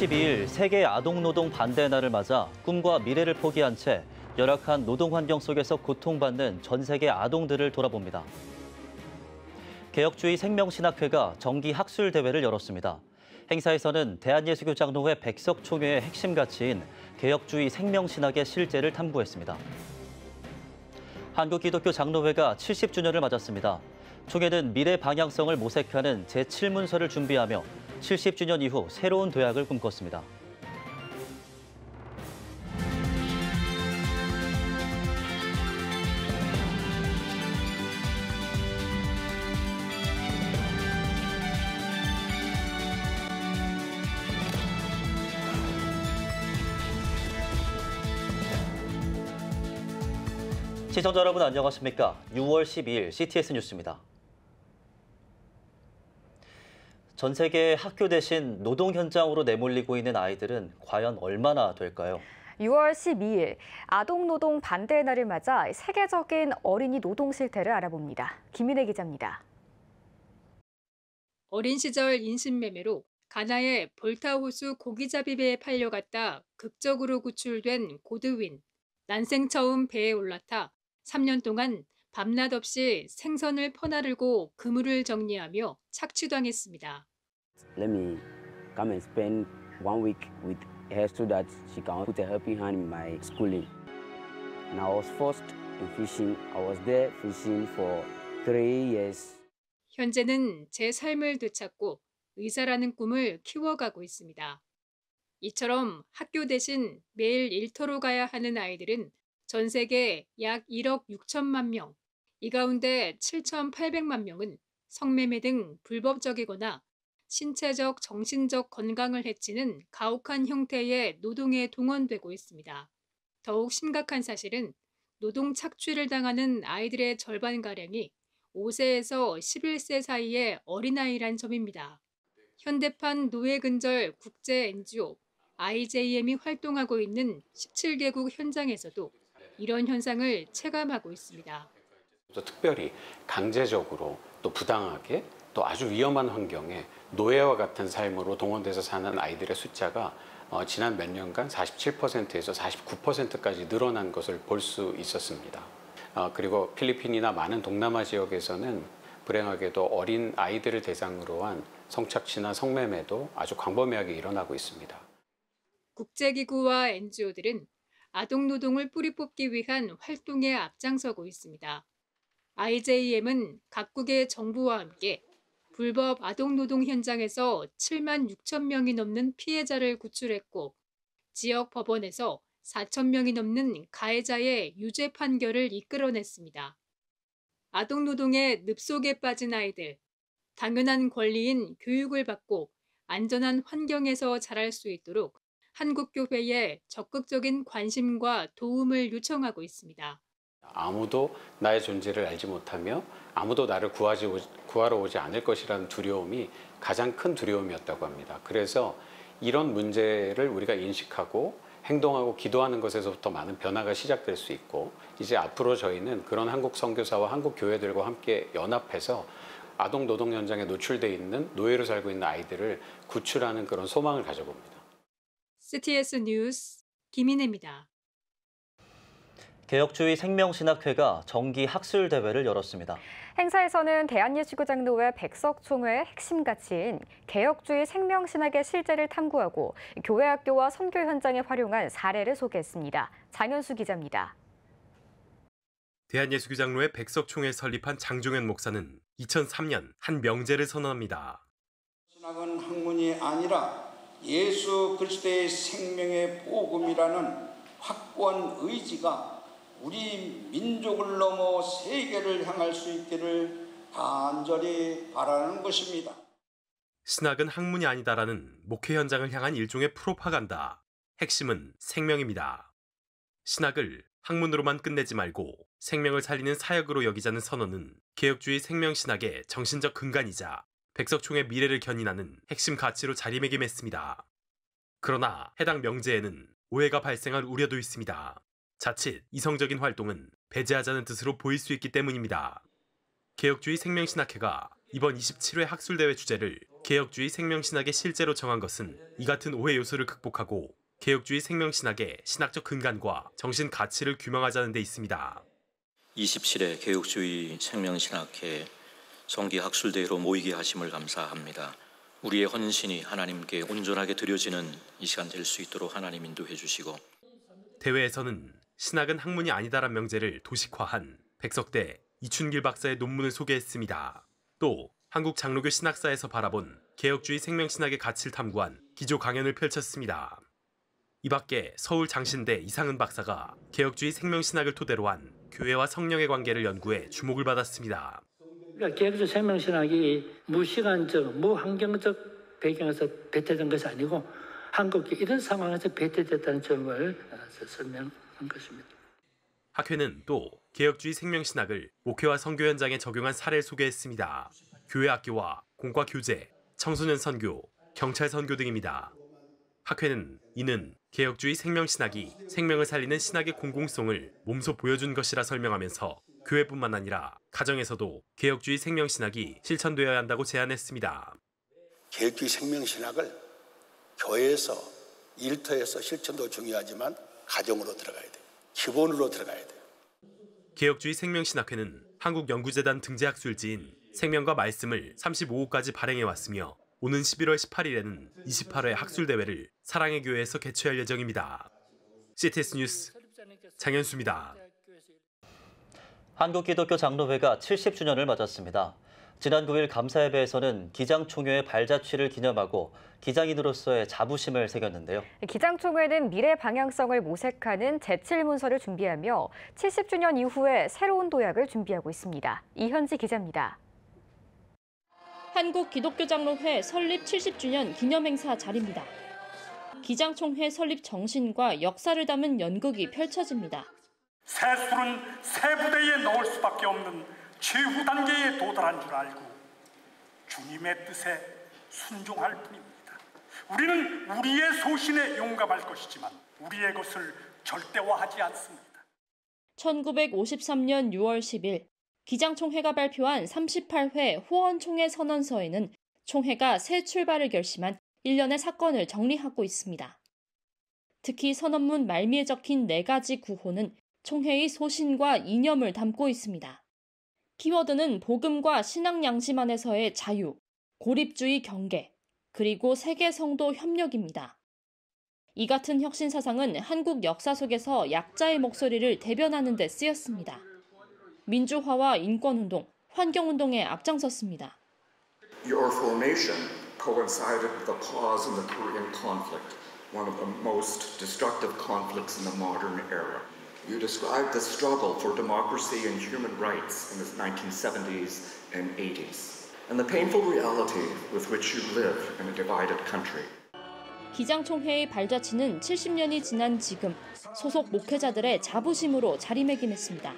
12일 세계 아동노동 반대 날을 맞아 꿈과 미래를 포기한 채 열악한 노동 환경 속에서 고통받는 전 세계 아동들을 돌아봅니다. 개혁주의 생명신학회가 정기 학술 대회를 열었습니다. 행사에서는 대한예수교장로회 백석 총회의 핵심 가치인 개혁주의 생명신학의 실제를 탐구했습니다. 한국기독교장로회가 70주년을 맞았습니다. 총회는 미래 방향성을 모색하는 제7문서를 준비하며 70주년 이후 새로운 도약을 꿈꿨습니다. 시청자 여러분 안녕하십니까? 6월 12일 CTS 뉴스입니다. 전 세계 학교 대신 노동 현장으로 내몰리고 있는 아이들은 과연 얼마나 될까요? 6월 12일 아동노동 반대의 날을 맞아 세계적인 어린이 노동 실태를 알아봅니다. 김인혜 기자입니다. 어린 시절 인신매매로 가나의 볼타호수 고기잡이배에 팔려갔다 극적으로 구출된 고드윈. 난생 처음 배에 올라타 3년 동안 밤낮 없이 생선을 퍼나르고 그물을 정리하며 착취당했습니다. Let me come and spend 1 week with her so that she can put a helping hand in my schooling. And I was forced in fishing. I was there fishing for 3 years. 현재는 제 삶을 되찾고 의사라는 꿈을 키워가고 있습니다. 이처럼 학교 대신 매일 일터로 가야 하는 아이들은 전 세계 약 1억 6천만 명, 이 가운데 7,800만 명은 성매매 등 불법적이거나 신체적, 정신적 건강을 해치는 가혹한 형태의 노동에 동원되고 있습니다. 더욱 심각한 사실은 노동 착취를 당하는 아이들의 절반가량이 5세에서 11세 사이의 어린아이란 점입니다. 현대판 노예근절 국제 NGO IJM이 활동하고 있는 17개국 현장에서도 이런 현상을 체감하고 있습니다. 특별히 강제적으로 또 부당하게 또 아주 위험한 환경에 노예와 같은 삶으로 동원돼서 사는 아이들의 숫자가 지난 몇 년간 47%에서 49%까지 늘어난 것을 볼 수 있었습니다. 그리고 필리핀이나 많은 동남아 지역에서는 불행하게도 어린 아이들을 대상으로 한 성착취나 성매매도 아주 광범위하게 일어나고 있습니다. 국제기구와 NGO들은 아동노동을 뿌리 뽑기 위한 활동에 앞장서고 있습니다. IJM은 각국의 정부와 함께 불법 아동노동 현장에서 7만 6천 명이 넘는 피해자를 구출했고 지역 법원에서 4천 명이 넘는 가해자의 유죄 판결을 이끌어냈습니다. 아동노동의 늪속에 빠진 아이들, 당연한 권리인 교육을 받고 안전한 환경에서 자랄 수 있도록 한국교회에 적극적인 관심과 도움을 요청하고 있습니다. 아무도 나의 존재를 알지 못하며 아무도 나를 구하러 오지 않을 것이라는 두려움이 가장 큰 두려움이었다고 합니다. 그래서 이런 문제를 우리가 인식하고 행동하고 기도하는 것에서부터 많은 변화가 시작될 수 있고 이제 앞으로 저희는 그런 한국 선교사와 한국 교회들과 함께 연합해서 아동 노동 현장에 노출돼 있는 노예로 살고 있는 아이들을 구출하는 그런 소망을 가져봅니다. CTS 뉴스 김인혜입니다. 개혁주의 생명신학회가 정기 학술 대회를 열었습니다. 행사에서는 대한예수교장로회 백석 총회의 핵심 가치인 개혁주의 생명신학의 실제를 탐구하고 교회 학교와 선교 현장에 활용한 사례를 소개했습니다. 장현수 기자입니다. 대한예수교장로회 백석 총회 설립한 장종현 목사는 2003년 한 명제를 선언합니다. 신학은 학문이 아니라 예수 그리스도의 생명의 복음이라는 확고한 의지가 우리 민족을 넘어 세계를 향할 수 있기를 간절히 바라는 것입니다. 신학은 학문이 아니다라는 목회 현장을 향한 일종의 프로파간다. 핵심은 생명입니다. 신학을 학문으로만 끝내지 말고 생명을 살리는 사역으로 여기자는 선언은 개혁주의 생명신학의 정신적 근간이자 백석총의 미래를 견인하는 핵심 가치로 자리매김했습니다. 그러나 해당 명제에는 오해가 발생할 우려도 있습니다. 자칫 이성적인 활동은 배제하자는 뜻으로 보일 수 있기 때문입니다. 개혁주의 생명신학회가 이번 27회 학술대회 주제를 개혁주의 생명신학의 실제로 정한 것은 이 같은 오해 요소를 극복하고 개혁주의 생명신학의 신학적 근간과 정신 가치를 규명하자는 데 있습니다. 27회 개혁주의 생명신학회 정기 학술대회로 모이게 하심을 감사합니다. 우리의 헌신이 하나님께 온전하게 드려지는 이 시간 될 수 있도록 하나님 인도해 주시고, 대회에서는 신학은 학문이 아니다란 명제를 도식화한 백석대 이춘길 박사의 논문을 소개했습니다. 또 한국 장로교 신학사에서 바라본 개혁주의 생명신학의 가치를 탐구한 기조 강연을 펼쳤습니다. 이 밖에 서울 장신대 이상은 박사가 개혁주의 생명신학을 토대로 한 교회와 성령의 관계를 연구해 주목을 받았습니다. 그러니까 개혁주의 생명신학이 무시간적, 무환경적 배경에서 배태된 것이 아니고 한국이 이런 상황에서 배태됐다는 점을 설명한 것입니다. 학회는 또 개혁주의 생명신학을 목회와 선교 현장에 적용한 사례를 소개했습니다. 교회 학교와 공과 교제, 청소년 선교, 경찰 선교 등입니다. 학회는 이는 개혁주의 생명신학이 생명을 살리는 신학의 공공성을 몸소 보여준 것이라 설명하면서 교회뿐만 아니라 가정에서도 개혁주의 생명신학이 실천되어야 한다고 제안했습니다. 개혁주의 생명신학을 교회에서, 일터에서 실천도 중요하지만 가정으로 들어가야 돼요. 기본으로 들어가야 돼요. 개혁주의 생명신학회는 한국연구재단 등재학술지인 생명과 말씀을 35호까지 발행해왔으며 오는 11월 18일에는 28회 학술대회를 사랑의 교회에서 개최할 예정입니다. CTS 뉴스 장현수입니다. 한국기독교 장로회가 70주년을 맞았습니다. 지난 9일 감사예배에서는 기장총회의 발자취를 기념하고 기장인으로서의 자부심을 새겼는데요. 기장총회는 미래 방향성을 모색하는 제7문서를 준비하며 70주년 이후에 새로운 도약을 준비하고 있습니다. 이현지 기자입니다. 한국기독교장로회 설립 70주년 기념행사 자리입니다. 기장총회 설립 정신과 역사를 담은 연극이 펼쳐집니다. 새 술은 새 부대에 넣을 수밖에 없는 최후 단계에 도달한 줄 알고 주님의 뜻에 순종할 뿐입니다. 우리는 우리의 소신에 용감할 것이지만 우리의 것을 절대화하지 않습니다. 1953년 6월 10일 기장총회가 발표한 38회 호언총회 선언서에는 총회가 새 출발을 결심한 일련의 사건을 정리하고 있습니다. 특히 선언문 말미에 적힌 4가지 구호는 총회의 소신과 이념을 담고 있습니다. 키워드는 복음과 신앙 양심 안에서의 자유, 고립주의 경계, 그리고 세계 성도 협력입니다. 이 같은 혁신 사상은 한국 역사 속에서 약자의 목소리를 대변하는 데 쓰였습니다. 민주화와 인권운동, 환경운동에 앞장섰습니다. Your formation coincided with the pause in the Korean conflict, one of the most destructive conflicts in the modern era. You described the struggle for democracy and human rights in the 1970s and 80s, and the painful reality with which you live in a divided country. 기장총회의 발자취는 70년이 지난 지금 소속 목회자들의 자부심으로 자리매김했습니다.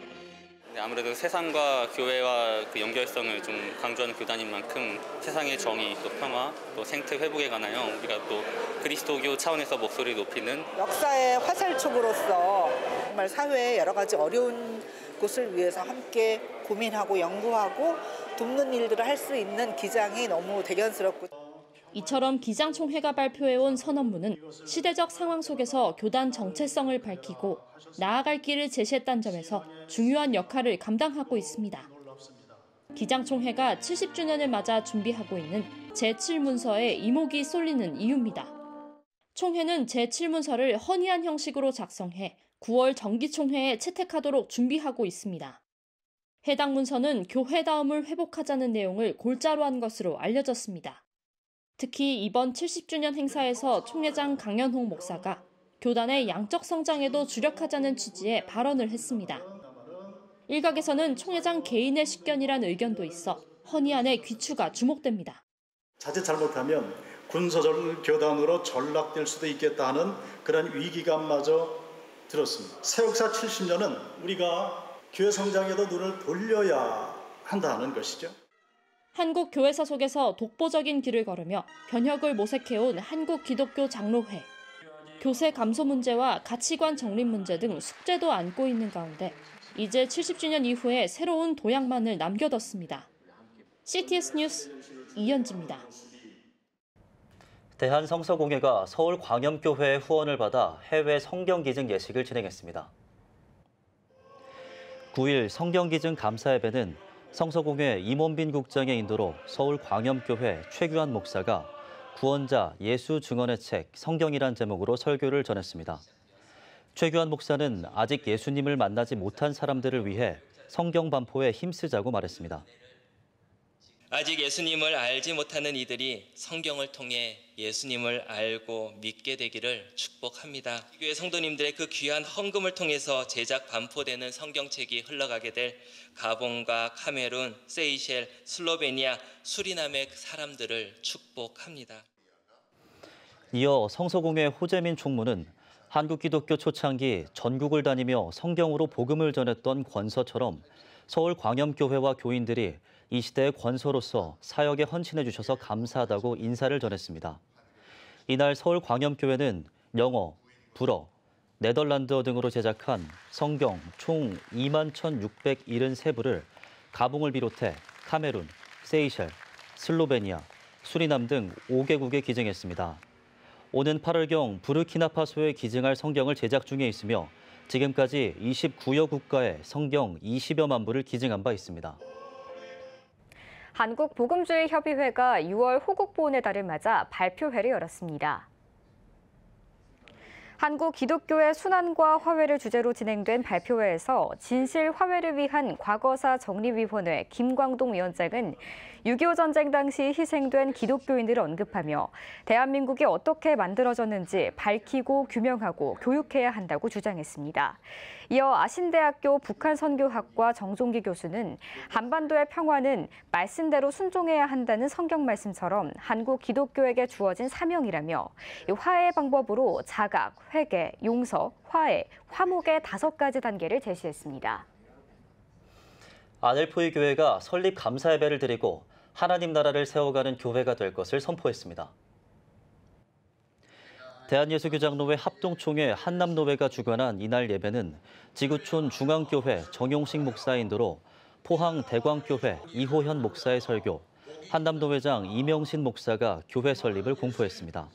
아무래도 세상과 교회와 그 연결성을 좀 강조하는 교단인 만큼 세상의 정의, 또 평화, 또 생태 회복에 관하여 우리가 또 그리스도교 차원에서 목소리를 높이는 역사의 화살촉으로서 정말 사회의 여러 가지 어려운 곳을 위해서 함께 고민하고 연구하고 돕는 일들을 할 수 있는 기장이 너무 대견스럽고. 이처럼 기장총회가 발표해온 선언문은 시대적 상황 속에서 교단 정체성을 밝히고 나아갈 길을 제시했다는 점에서 중요한 역할을 감당하고 있습니다. 기장총회가 70주년을 맞아 준비하고 있는 제7문서에 이목이 쏠리는 이유입니다. 총회는 제7문서를 헌의한 형식으로 작성해 9월 정기총회에 채택하도록 준비하고 있습니다. 해당 문서는 교회다움을 회복하자는 내용을 골자로 한 것으로 알려졌습니다. 특히 이번 70주년 행사에서 총회장 강연홍 목사가 교단의 양적 성장에도 주력하자는 취지의 발언을 했습니다. 일각에서는 총회장 개인의 식견이란 의견도 있어 헌의안의 귀추가 주목됩니다. 자칫 잘못하면 군소절 교단으로 전락될 수도 있겠다 하는 그런 위기감마저 들었습니다. 새역사 70년은 우리가 교회 성장에도 눈을 돌려야 한다는 것이죠. 한국 교회사 속에서 독보적인 길을 걸으며 변혁을 모색해온 한국 기독교 장로회. 교세 감소 문제와 가치관 정립 문제 등 숙제도 안고 있는 가운데 이제 70주년 이후에 새로운 도약만을 남겨뒀습니다. CTS 뉴스 이현지입니다. 대한성서공회가 서울광염교회의 후원을 받아 해외 성경기증 예식을 진행했습니다. 9일 성경기증 감사 예배는 성서공회 임원빈 국장의 인도로 서울광염교회 최규환 목사가 구원자 예수 증언의 책 성경이란 제목으로 설교를 전했습니다. 최규환 목사는 아직 예수님을 만나지 못한 사람들을 위해 성경 반포에 힘쓰자고 말했습니다. 아직 예수님을 알지 못하는 이들이 성경을 통해 예수님을 알고 믿게 되기를 축복합니다. 교회 성도님들의 그 귀한 헌금을 통해서 제작 반포되는 성경책이 흘러가게 될 가본과 카메룬, 세이셸, 슬로베니아, 수리남의 사람들을 축복합니다. 이어 성서공회 호재민 총무는 한국 기독교 초창기 전국을 다니며 성경으로 복음을 전했던 권서처럼 서울광염교회와 교인들이 이 시대의 권서로서 사역에 헌신해 주셔서 감사하다고 인사를 전했습니다. 이날 서울광염교회는 영어, 불어, 네덜란드어 등으로 제작한 성경 총 21,673부를 가봉을 비롯해 카메룬, 세이셸, 슬로베니아, 수리남 등 5개국에 기증했습니다. 오는 8월경 부르키나파소에 기증할 성경을 제작 중에 있으며 지금까지 29여 국가에 성경 20여만 부를 기증한 바 있습니다. 한국복음주의협의회가 6월 호국보훈의 달을 맞아 발표회를 열었습니다. 한국 기독교의 순환과 화해를 주제로 진행된 발표회에서 진실 화해를 위한 과거사 정리위원회 김광동 위원장은 6.25 전쟁 당시 희생된 기독교인들을 언급하며 대한민국이 어떻게 만들어졌는지 밝히고 규명하고 교육해야 한다고 주장했습니다. 이어 아신대학교 북한선교학과 정종기 교수는 한반도의 평화는 말씀대로 순종해야 한다는 성경 말씀처럼 한국 기독교에게 주어진 사명이라며 화해의 방법으로 자각, 회개, 용서, 화해, 화목의 5가지 단계를 제시했습니다. 아델포이 교회가 설립 감사 예배를 드리고 하나님 나라를 세워가는 교회가 될 것을 선포했습니다. 대한예수교장로회 합동총회 한남노회가 주관한 이날 예배는 지구촌 중앙교회 정용식 목사의 인도로 포항 대광교회 이호현 목사의 설교, 한남노회장 이명신 목사가 교회 설립을 공포했습니다.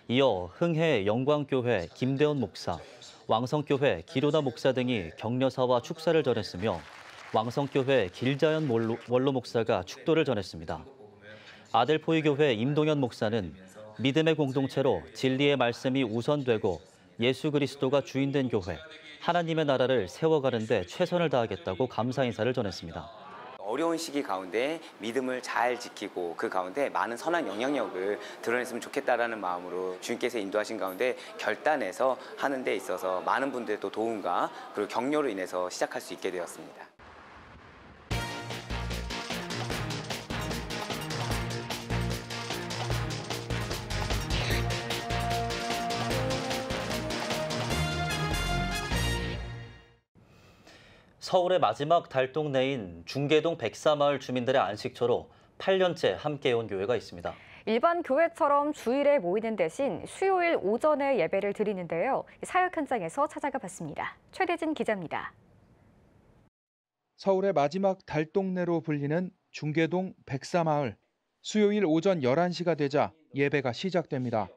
이어 흥해 영광교회 김대원 목사, 왕성교회 기로다 목사 등이 격려사와 축사를 전했으며 왕성교회 길자연 원로 목사가 축도를 전했습니다. 아델포이 교회 임동현 목사는 믿음의 공동체로 진리의 말씀이 우선되고 예수 그리스도가 주인된 교회, 하나님의 나라를 세워가는 데 최선을 다하겠다고 감사 인사를 전했습니다. 어려운 시기 가운데 믿음을 잘 지키고 그 가운데 많은 선한 영향력을 드러냈으면 좋겠다라는 마음으로 주님께서 인도하신 가운데 결단해서 하는 데 있어서 많은 분들의 또 도움과 그리고 격려로 인해서 시작할 수 있게 되었습니다. 서울의 마지막 달동네인 중계동 백사마을 주민들의 안식처로 8년째 함께해온 교회가 있습니다. 일반 교회처럼 주일에 모이는 대신 수요일 오전에 예배를 드리는데요. 사역 현장에서 찾아가 봤습니다. 최대진 기자입니다. 서울의 마지막 달동네로 불리는 중계동 백사마을. 수요일 오전 11시가 되자 예배가 시작됩니다.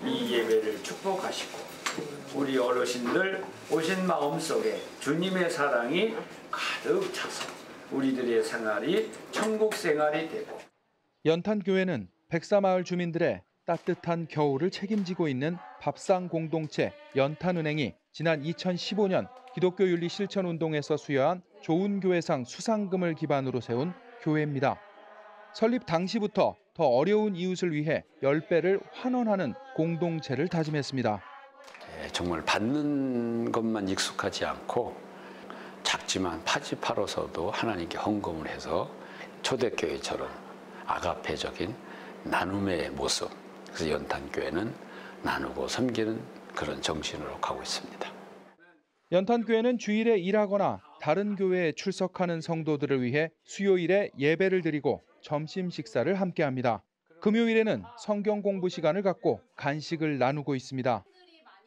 이 예배를 축복하시고 우리 어르신들 오신 마음속에 주님의 사랑이 가득 차서 우리들의 생활이 천국 생활이 되고. 연탄교회는 백사마을 주민들의 따뜻한 겨울을 책임지고 있는 밥상 공동체 연탄은행이 지난 2015년 기독교 윤리 실천 운동에서 수여한 좋은 교회상 수상금을 기반으로 세운 교회입니다. 설립 당시부터 더 어려운 이웃을 위해 10배를 환원하는 공동체를 다짐했습니다. 정말 받는 것만 익숙하지 않고 작지만 파지파로서도 하나님께 헌금을 해서 초대교회처럼 아가페적인 나눔의 모습, 그래서 연탄교회는 나누고 섬기는 그런 정신으로 가고 있습니다. 연탄교회는 주일에 일하거나 다른 교회에 출석하는 성도들을 위해 수요일에 예배를 드리고 점심 식사를 함께합니다. 금요일에는 성경 공부 시간을 갖고 간식을 나누고 있습니다.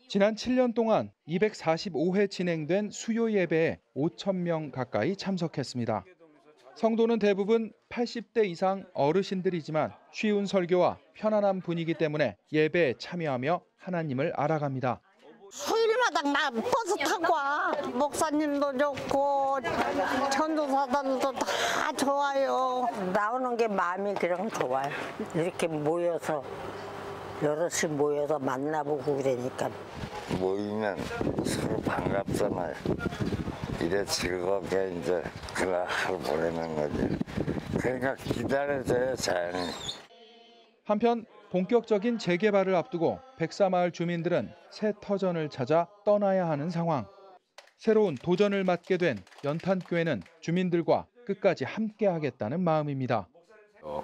지난 7년 동안 245회 진행된 수요 예배에 5,000명 가까이 참석했습니다. 성도는 대부분 80대 이상 어르신들이지만 쉬운 설교와 편안한 분위기 때문에 예배에 참여하며 하나님을 알아갑니다. 수요일마다 나 버스 타고 와. 목사님도 좋고 전도사들도 다 좋아요. 나오는 게 마음이 그냥 좋아요. 이렇게 모여서 여럿이 모여서 만나보고 그러니까. 모이면 서로 반갑잖아요. 이래 즐겁게 이제 그날 하루 보내는 거지. 그러니까 기다려줘요, 자연히. 한편 본격적인 재개발을 앞두고 백사마을 주민들은 새 터전을 찾아 떠나야 하는 상황. 새로운 도전을 맡게 된 연탄교회는 주민들과 끝까지 함께하겠다는 마음입니다.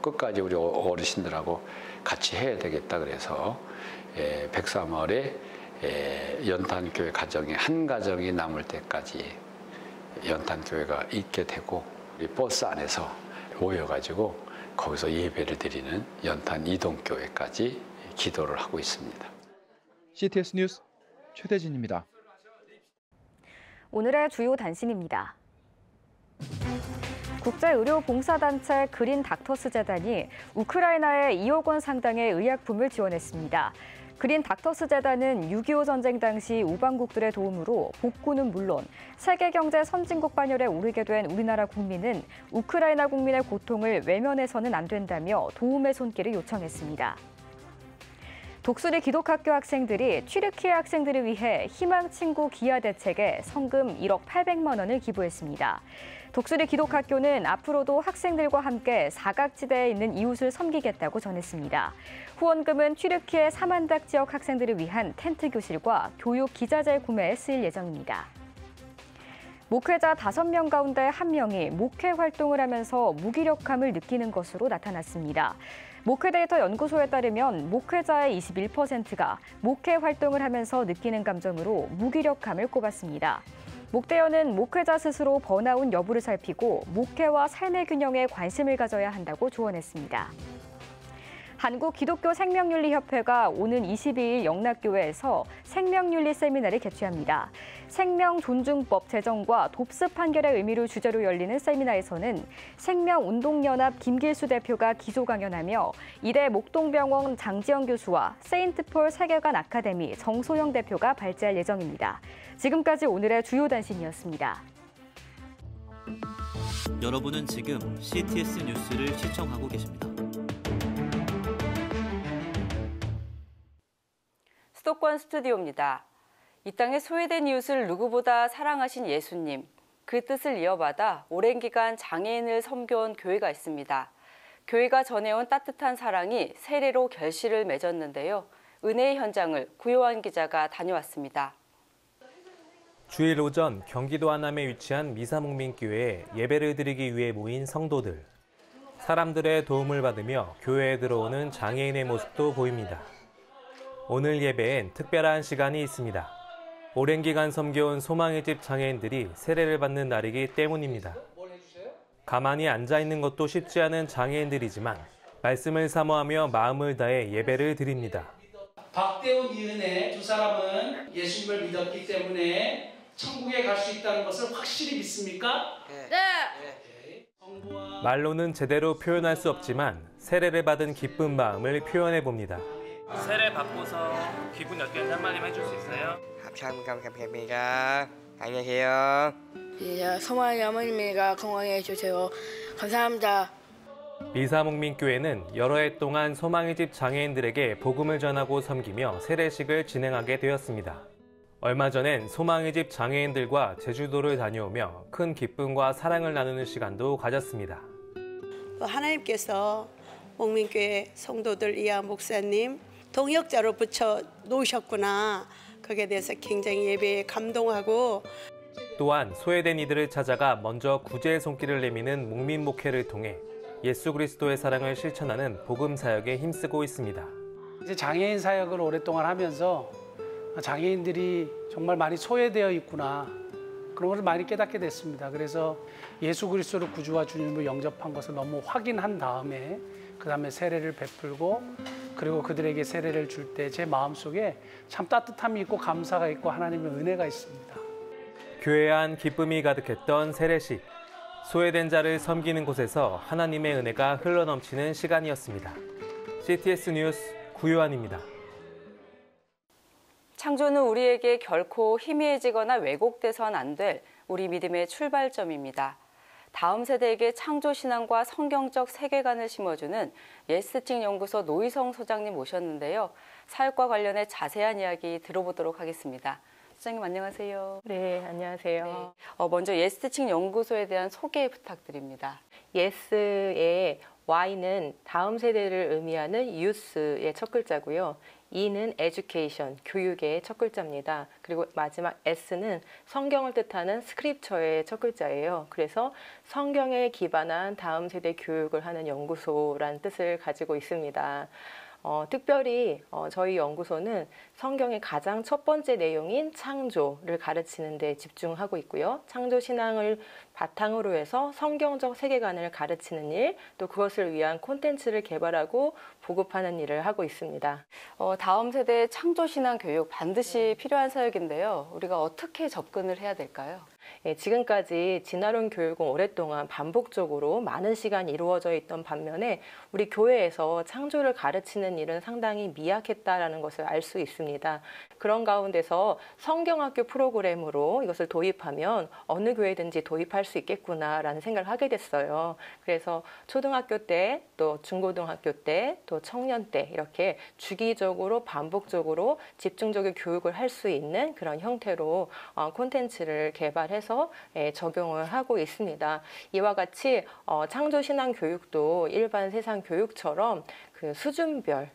끝까지 우리 어르신들하고 같이 해야 되겠다 그래서 백사마을에 연탄교회 가정이 한 가정이 남을 때까지 연탄교회가 있게 되고 우리 버스 안에서 모여가지고 거기서 예배를 드리는 연탄 이동교회까지 기도를 하고 있습니다. CTS 뉴스 최대진입니다. 오늘의 주요 단신입니다. 국제의료봉사단체 그린 닥터스 재단이 우크라이나에 2억 원 상당의 의약품을 지원했습니다. 그린 닥터스 재단은 6.25 전쟁 당시 우방국들의 도움으로 복구는 물론 세계 경제 선진국 반열에 오르게 된 우리나라 국민은 우크라이나 국민의 고통을 외면해서는 안 된다며 도움의 손길을 요청했습니다. 독수리 기독학교 학생들이 튀르키예 학생들을 위해 희망친구 기아 대책에 성금 1억 800만 원을 기부했습니다. 독수리 기독학교는 앞으로도 학생들과 함께 사각지대에 있는 이웃을 섬기겠다고 전했습니다. 후원금은 튀르키예 사만닥 지역 학생들을 위한 텐트 교실과 교육 기자재 구매에 쓰일 예정입니다. 목회자 5명 가운데 1명이 목회 활동을 하면서 무기력함을 느끼는 것으로 나타났습니다. 목회데이터 연구소에 따르면 목회자의 21%가 목회 활동을 하면서 느끼는 감정으로 무기력함을 꼽았습니다. 목대연은 목회자 스스로 번아웃 여부를 살피고 목회와 삶의 균형에 관심을 가져야 한다고 조언했습니다. 한국기독교생명윤리협회가 오는 22일 영락교회에서 생명윤리 세미나를 개최합니다. 생명존중법 제정과 돕스 판결의 의미를 주제로 열리는 세미나에서는 생명운동연합 김길수 대표가 기조 강연하며 이대 목동병원 장지영 교수와 세인트폴 세계관 아카데미 정소영 대표가 발제할 예정입니다. 지금까지 오늘의 주요 단신이었습니다. 여러분은 지금 CTS 뉴스를 시청하고 계십니다. 수도권 스튜디오입니다. 이 땅에 소외된 이웃을 누구보다 사랑하신 예수님, 그 뜻을 이어받아 오랜 기간 장애인을 섬겨온 교회가 있습니다. 교회가 전해온 따뜻한 사랑이 세례로 결실을 맺었는데요. 은혜의 현장을 구요한 기자가 다녀왔습니다. 주일 오전 경기도 안암에 위치한 미사목민교회에 예배를 드리기 위해 모인 성도들. 사람들의 도움을 받으며 교회에 들어오는 장애인의 모습도 보입니다. 오늘 예배엔 특별한 시간이 있습니다. 오랜 기간 섬겨온 소망의 집 장애인들이 세례를 받는 날이기 때문입니다. 가만히 앉아있는 것도 쉽지 않은 장애인들이지만 말씀을 사모하며 마음을 다해 예배를 드립니다. 박대훈, 이은혜 두 사람은 예수님을 믿었기 때문에 천국에 갈 수 있다는 것을 확실히 믿습니까? 네. 말로는 제대로 표현할 수 없지만 세례를 받은 기쁜 마음을 표현해 봅니다. 세례 받고서 기분 어땠는지 한마디만 해줄 수 있어요? 감사합니다. 안녕하세요. 소망의 어머니가 건강해 주세요. 감사합니다. 미사목민교회는 여러 해 동안 소망의 집 장애인들에게 복음을 전하고 섬기며 세례식을 진행하게 되었습니다. 얼마 전엔 소망의 집 장애인들과 제주도를 다녀오며 큰 기쁨과 사랑을 나누는 시간도 가졌습니다. 하나님께서 목민교회 성도들 이하 목사님 동역자로 붙여 놓으셨구나. 거기에 대해서 굉장히 예배에 감동하고 또한 소외된 이들을 찾아가 먼저 구제의 손길을 내미는 목민 목회를 통해 예수 그리스도의 사랑을 실천하는 복음 사역에 힘쓰고 있습니다. 이제 장애인 사역을 오랫동안 하면서 장애인들이 정말 많이 소외되어 있구나 그런 것을 많이 깨닫게 됐습니다. 그래서 예수 그리스도를 구주와 주님으로 영접한 것을 너무 확인한 다음에 그 다음에 세례를 베풀고 그리고 그들에게 세례를 줄 때 제 마음속에 참 따뜻함이 있고 감사가 있고 하나님의 은혜가 있습니다. 교회 안 기쁨이 가득했던 세례식. 소외된 자를 섬기는 곳에서 하나님의 은혜가 흘러넘치는 시간이었습니다. CTS 뉴스 구요한입니다. 창조는 우리에게 결코 희미해지거나 왜곡돼선 안 될 우리 믿음의 출발점입니다. 다음 세대에게 창조신앙과 성경적 세계관을 심어주는 예스팅 연구소 노희성 소장님 모셨는데요. 사역과 관련해 자세한 이야기 들어보도록 하겠습니다. 소장님 안녕하세요. 네, 안녕하세요. 먼저 예스팅 연구소에 대한 소개 부탁드립니다. 예스의 Y는 다음 세대를 의미하는 youth의 첫 글자고요. E는 education, 교육의 첫 글자입니다. 그리고 마지막 S는 성경을 뜻하는 스크립처의 첫 글자예요. 그래서 성경에 기반한 다음 세대 교육을 하는 연구소라는 뜻을 가지고 있습니다. 특별히 저희 연구소는 성경의 가장 첫 번째 내용인 창조를 가르치는 데 집중하고 있고요. 창조 신앙을 바탕으로 해서 성경적 세계관을 가르치는 일, 또 그것을 위한 콘텐츠를 개발하고 보급하는 일을 하고 있습니다. 다음 세대의 창조 신앙 교육 반드시 필요한 사역인데요. 우리가 어떻게 접근을 해야 될까요? 지금까지 진화론 교육은 오랫동안 반복적으로 많은 시간이 이루어져 있던 반면에 우리 교회에서 창조를 가르치는 일은 상당히 미약했다라는 것을 알 수 있습니다. 그런 가운데서 성경학교 프로그램으로 이것을 도입하면 어느 교회든지 도입할 수 있겠구나라는 생각을 하게 됐어요. 그래서 초등학교 때, 또 중고등학교 때, 또 청년 때 이렇게 주기적으로 반복적으로 집중적인 교육을 할 수 있는 그런 형태로 콘텐츠를 개발해서 적용을 하고 있습니다. 이와 같이 창조신앙 교육도 일반 세상 교육처럼 그 수준별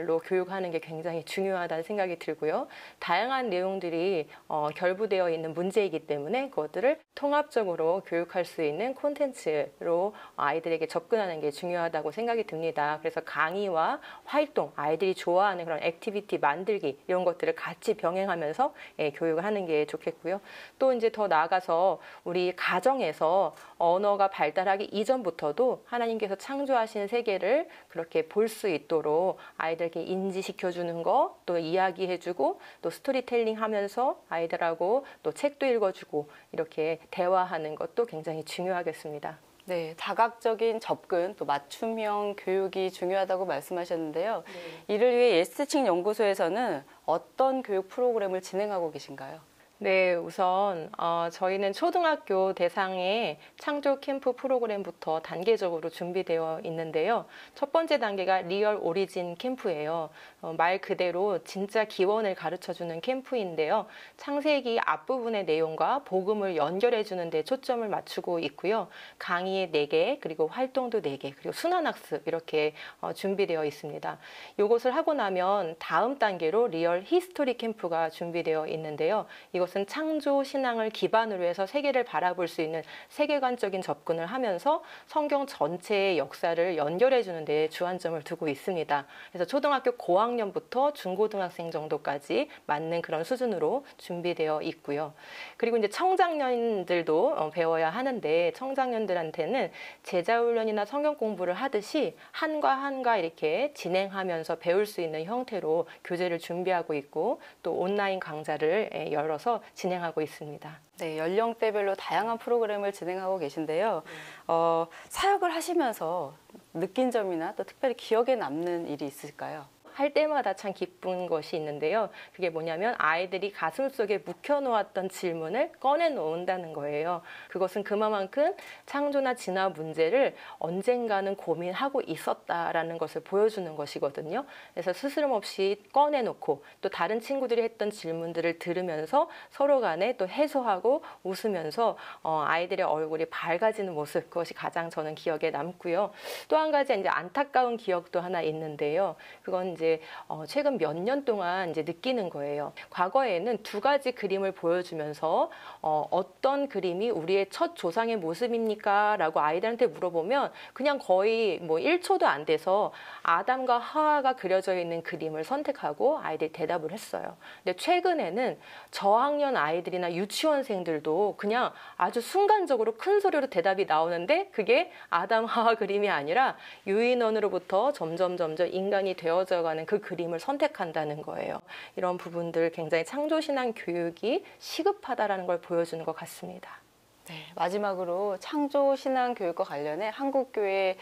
로 교육하는 게 굉장히 중요하다는 생각이 들고요. 다양한 내용들이 결부되어 있는 문제이기 때문에 그것들을 통합적으로 교육할 수 있는 콘텐츠로 아이들에게 접근하는 게 중요하다고 생각이 듭니다. 그래서 강의와 활동, 아이들이 좋아하는 그런 액티비티 만들기 이런 것들을 같이 병행하면서 교육을 하는 게 좋겠고요. 또 이제 더 나아가서 우리 가정에서 언어가 발달하기 이전부터도 하나님께서 창조하신 세계를 그렇게 볼 수 있도록 아이들에게 인지시켜주는 거, 또 이야기해주고, 또 스토리텔링 하면서 아이들하고 또 책도 읽어주고 이렇게 대화하는 것도 굉장히 중요하겠습니다. 네, 다각적인 접근, 또 맞춤형 교육이 중요하다고 말씀하셨는데요. 이를 위해 예스팅 연구소에서는 어떤 교육 프로그램을 진행하고 계신가요? 네, 우선 저희는 초등학교 대상의 창조 캠프 프로그램부터 단계적으로 준비되어 있는데요. 첫 번째 단계가 리얼 오리진 캠프예요. 말 그대로 진짜 기원을 가르쳐주는 캠프인데요. 창세기 앞부분의 내용과 복음을 연결해주는 데 초점을 맞추고 있고요. 강의 4개, 그리고 활동도 4개, 그리고 순환학습 이렇게 준비되어 있습니다. 이것을 하고 나면 다음 단계로 리얼 히스토리 캠프가 준비되어 있는데요. 이것은 창조 신앙을 기반으로 해서 세계를 바라볼 수 있는 세계관적인 접근을 하면서 성경 전체의 역사를 연결해 주는 데 주안점을 두고 있습니다. 그래서 초등학교 고학년부터 중고등학생 정도까지 맞는 그런 수준으로 준비되어 있고요. 그리고 이제 청장년들도 배워야 하는데 청장년들한테는 제자훈련이나 성경 공부를 하듯이 한과 이렇게 진행하면서 배울 수 있는 형태로 교재를 준비하고 있고 또 온라인 강좌를 열어서 진행하고 있습니다. 네, 연령대별로 다양한 프로그램을 진행하고 계신데요. 사역을 하시면서 느낀 점이나 또 특별히 기억에 남는 일이 있을까요? 할 때마다 참 기쁜 것이 있는데요. 그게 뭐냐면 아이들이 가슴속에 묵혀놓았던 질문을 꺼내놓는다는 거예요. 그것은 그만큼 창조나 진화 문제를 언젠가는 고민하고 있었다라는 것을 보여주는 것이거든요. 그래서 스스럼 없이 꺼내놓고 또 다른 친구들이 했던 질문들을 들으면서 서로 간에 또 해소하고 웃으면서 아이들의 얼굴이 밝아지는 모습, 그것이 가장 저는 기억에 남고요. 또 한 가지 이제 안타까운 기억도 하나 있는데요. 그건 이제 최근 몇 년 동안 이제 느끼는 거예요. 과거에는 2가지 그림을 보여주면서 어떤 그림이 우리의 첫 조상의 모습입니까? 라고 아이들한테 물어보면 그냥 거의 뭐 1초도 안 돼서 아담과 하와가 그려져 있는 그림을 선택하고 아이들이 대답을 했어요. 근데 최근에는 저학년 아이들이나 유치원생들도 그냥 아주 순간적으로 큰 소리로 대답이 나오는데 그게 아담 하와 그림이 아니라 유인원으로부터 점점 인간이 되어져 가는 그 그림을 선택한다는 거예요. 이런 부분들 굉장히 창조신앙 교육이 시급하다라는 걸 보여주는 것 같습니다. 네, 마지막으로 창조 신앙 교육과 관련해 한국교회에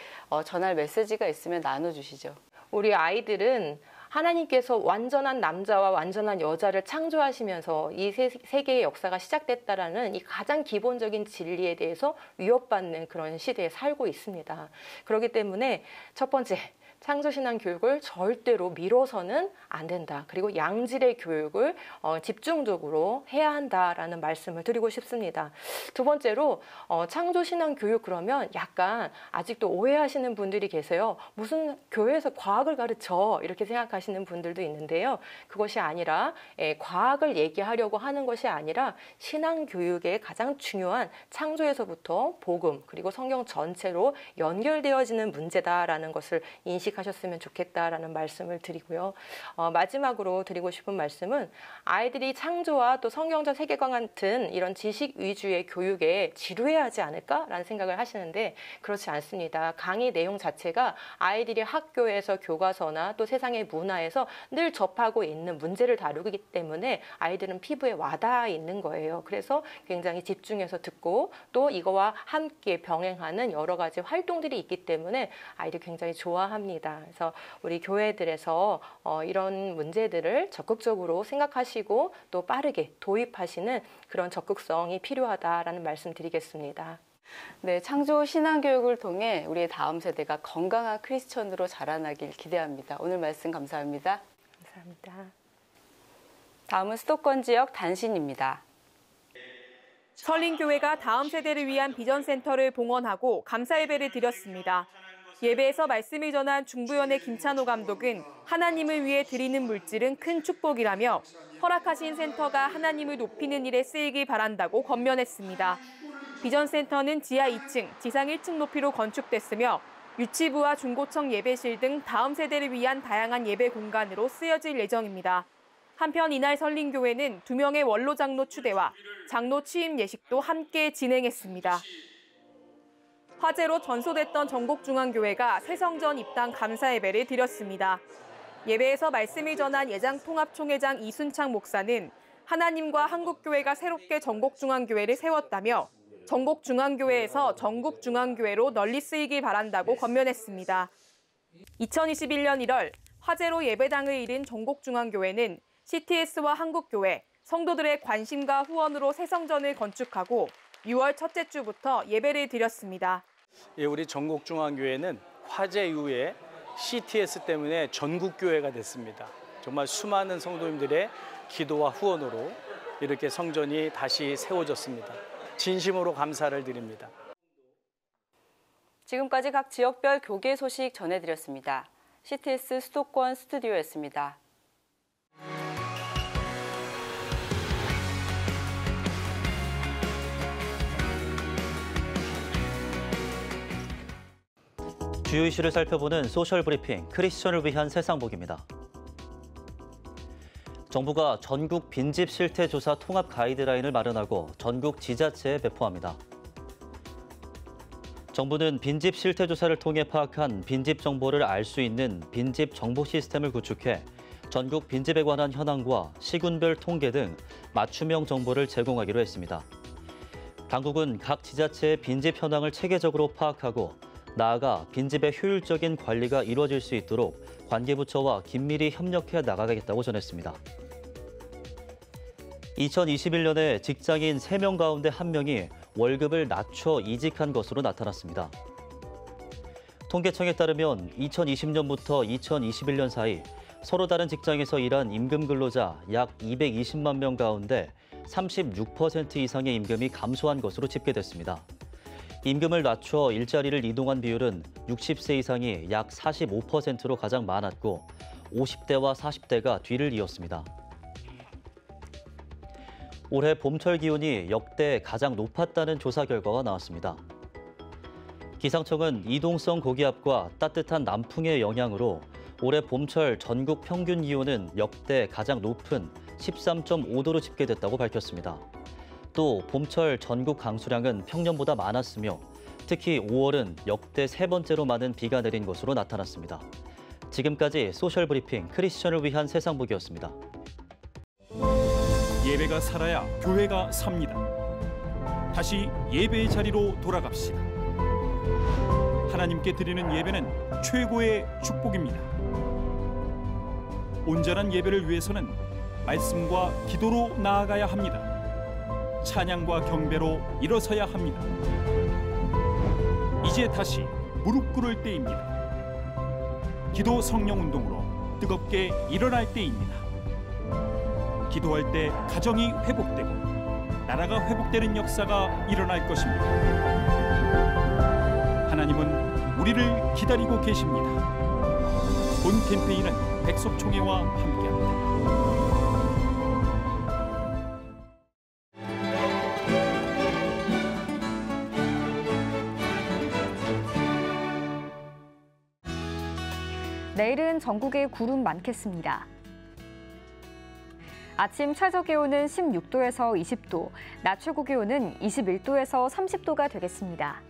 전할 메시지가 있으면 나눠주시죠. 우리 아이들은 하나님께서 완전한 남자와 완전한 여자를 창조하시면서 이 세계의 역사가 시작됐다라는 이 가장 기본적인 진리에 대해서 위협받는 그런 시대에 살고 있습니다. 그렇기 때문에 첫 번째, 창조신앙 교육을 절대로 미뤄서는 안 된다. 그리고 양질의 교육을 집중적으로 해야 한다라는 말씀을 드리고 싶습니다. 두 번째로 창조신앙 교육 그러면 약간 아직도 오해하시는 분들이 계세요. 무슨 교회에서 과학을 가르쳐 이렇게 생각하시는 분들도 있는데요. 그것이 아니라 과학을 얘기하려고 하는 것이 아니라 신앙 교육의 가장 중요한 창조에서부터 복음 그리고 성경 전체로 연결되어지는 문제다라는 것을 인식하셨으면 좋겠다라는 말씀을 드리고요. 마지막으로 드리고 싶은 말씀은 아이들이 창조와 또 성경적 세계관 같은 이런 지식 위주의 교육에 지루해야 하지 않을까라는 생각을 하시는데 그렇지 않습니다. 강의 내용 자체가 아이들이 학교에서 교과서나 또 세상의 문화에서 늘 접하고 있는 문제를 다루기 때문에 아이들은 피부에 와닿아 있는 거예요. 그래서 굉장히 집중해서 듣고 또 이거와 함께 병행하는 여러 가지 활동들이 있기 때문에 아이들이 굉장히 좋아합니다. 그래서 우리 교회들에서 이런 문제들을 적극적으로 생각하시고 또 빠르게 도입하시는 그런 적극성이 필요하다라는 말씀 드리겠습니다. 네, 창조 신앙 교육을 통해 우리의 다음 세대가 건강한 크리스천으로 자라나길 기대합니다. 오늘 말씀 감사합니다. 감사합니다. 다음은 수도권 지역 단신입니다. 설린교회가 다음 세대를 위한 비전센터를 봉헌하고 감사 예배를 드렸습니다. 예배에서 말씀을 전한 중부연의 김찬호 감독은 하나님을 위해 드리는 물질은 큰 축복이라며 허락하신 센터가 하나님을 높이는 일에 쓰이길 바란다고 권면했습니다. 비전센터는 지하 2층, 지상 1층 높이로 건축됐으며 유치부와 중고청 예배실 등 다음 세대를 위한 다양한 예배 공간으로 쓰여질 예정입니다. 한편 이날 설린교회는 2명의 원로 장로 추대와 장로 취임 예식도 함께 진행했습니다. 화재로 전소됐던 전국중앙교회가 새성전 입당 감사 예배를 드렸습니다. 예배에서 말씀을 전한 예장통합총회장 이순창 목사는 하나님과 한국교회가 새롭게 전국중앙교회를 세웠다며 전국중앙교회에서 전국중앙교회로 널리 쓰이길 바란다고 권면했습니다. 2021년 1월 화재로 예배당을 잃은 전국중앙교회는 CTS와 한국교회, 성도들의 관심과 후원으로 새성전을 건축하고 6월 첫째 주부터 예배를 드렸습니다. 우리 전국중앙교회는 화재 이후에 CTS 때문에 전국교회가 됐습니다. 정말 수많은 성도님들의 기도와 후원으로 이렇게 성전이 다시 세워졌습니다. 진심으로 감사를 드립니다. 지금까지 각 지역별 교계 소식 전해드렸습니다. CTS 수도권 스튜디오였습니다. 주요 이슈를 살펴보는 소셜 브리핑, 크리스천을 위한 세상복입니다. 정부가 전국 빈집 실태 조사 통합 가이드라인을 마련하고 전국 지자체에 배포합니다. 정부는 빈집 실태 조사를 통해 파악한 빈집 정보를 알 수 있는 빈집 정보 시스템을 구축해 전국 빈집에 관한 현황과 시군별 통계 등 맞춤형 정보를 제공하기로 했습니다. 당국은 각 지자체의 빈집 현황을 체계적으로 파악하고 나아가 빈집의 효율적인 관리가 이루어질 수 있도록 관계부처와 긴밀히 협력해 나가겠다고 전했습니다. 2021년에 직장인 3명 가운데 1명이 월급을 낮춰 이직한 것으로 나타났습니다. 통계청에 따르면 2020년부터 2021년 사이 서로 다른 직장에서 일한 임금 근로자 약 220만 명 가운데 36% 이상의 임금이 감소한 것으로 집계됐습니다. 임금을 낮춰 일자리를 이동한 비율은 60세 이상이 약 45%로 가장 많았고 50대와 40대가 뒤를 이었습니다. 올해 봄철 기온이 역대 가장 높았다는 조사 결과가 나왔습니다. 기상청은 이동성 고기압과 따뜻한 남풍의 영향으로 올해 봄철 전국 평균 기온은 역대 가장 높은 13.5도로 집계됐다고 밝혔습니다. 또 봄철 전국 강수량은 평년보다 많았으며 특히 5월은 역대 3번째로 많은 비가 내린 것으로 나타났습니다. 지금까지 소셜 브리핑 크리스천을 위한 세상복이었습니다. 예배가 살아야 교회가 삽니다. 다시 예배의 자리로 돌아갑시다. 하나님께 드리는 예배는 최고의 축복입니다. 온전한 예배를 위해서는 말씀과 기도로 나아가야 합니다. 찬양과 경배로 일어서야 합니다. 이제 다시 무릎 꿇을 때입니다. 기도 성령 운동으로 뜨겁게 일어날 때입니다. 기도할 때 가정이 회복되고 나라가 회복되는 역사가 일어날 것입니다. 하나님은 우리를 기다리고 계십니다. 본 캠페인은 백석총회와 함께합니다. 내일은 전국에 구름 많겠습니다. 아침 최저 기온은 16도에서 20도, 낮 최고 기온은 21도에서 30도가 되겠습니다.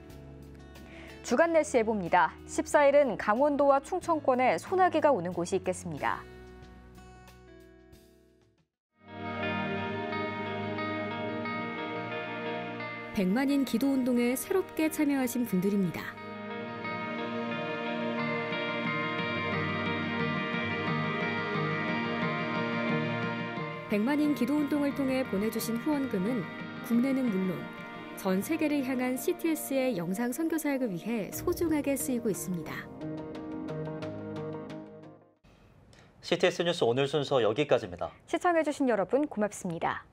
주간 날씨 예보입니다. 14일은 강원도와 충청권에 소나기가 오는 곳이 있겠습니다. 백만인 기도운동에 새롭게 참여하신 분들입니다. 백만인 기도운동을 통해 보내주신 후원금은 국내는 물론 전 세계를 향한 CTS의 영상 선교 사역을 위해 소중하게 쓰이고 있습니다. CTS 뉴스 오늘 순서 여기까지입니다. 시청해주신 여러분 고맙습니다.